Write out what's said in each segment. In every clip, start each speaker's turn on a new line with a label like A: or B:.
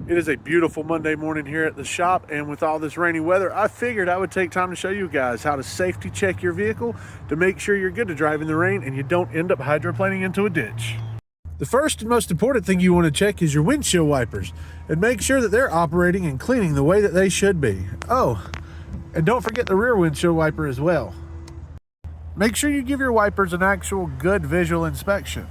A: It is a beautiful Monday morning here at the shop, and with all this rainy weather, I figured I would take time to show you guys how to safety check your vehicle to make sure you're good to drive in the rain and you don't end up hydroplaning into a ditch. The first and most important thing you want to check is your windshield wipers and make sure that they're operating and cleaning the way that they should be. Oh, and don't forget the rear windshield wiper as well. Make sure you give your wipers an actual good visual inspection.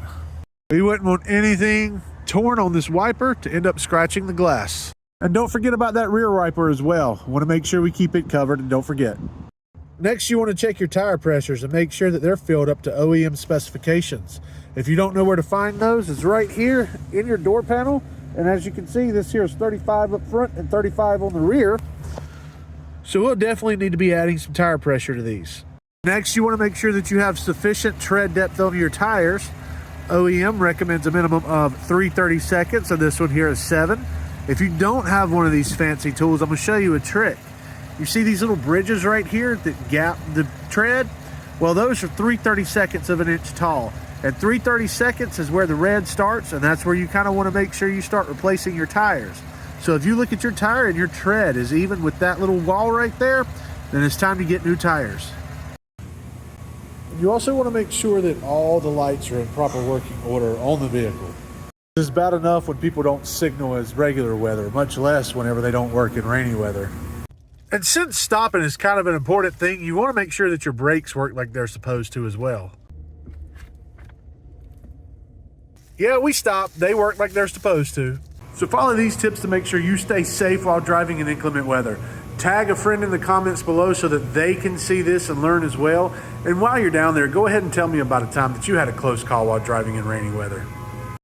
A: You wouldn't want anything torn on this wiper to end up scratching the glass. And don't forget about that rear wiper as well. Want to make sure we keep it covered, and don't forget. Next, you want to check your tire pressures and make sure that they're filled up to OEM specifications. If you don't know where to find those, it's right here in your door panel. And as you can see, this here is 35 up front and 35 on the rear. So we'll definitely need to be adding some tire pressure to these. Next, you want to make sure that you have sufficient tread depth on your tires. OEM recommends a minimum of 3/32, so this one here is 7. If you don't have one of these fancy tools, I'm going to show you a trick. You see these little bridges right here that gap the tread? Well, those are 3/32 of an inch tall. And 3/32 is where the red starts, and that's where you kind of want to make sure you start replacing your tires. So if you look at your tire and your tread is even with that little wall right there, then it's time to get new tires. You also want to make sure that all the lights are in proper working order on the vehicle. This is bad enough when people don't signal as regular weather, much less whenever they don't work in rainy weather. And since stopping is kind of an important thing, you want to make sure that your brakes work like they're supposed to as well. Yeah, we stopped. They work like they're supposed to. So follow these tips to make sure you stay safe while driving in inclement weather. Tag a friend in the comments below so that they can see this and learn as well. And while you're down there, go ahead and tell me about a time that you had a close call while driving in rainy weather.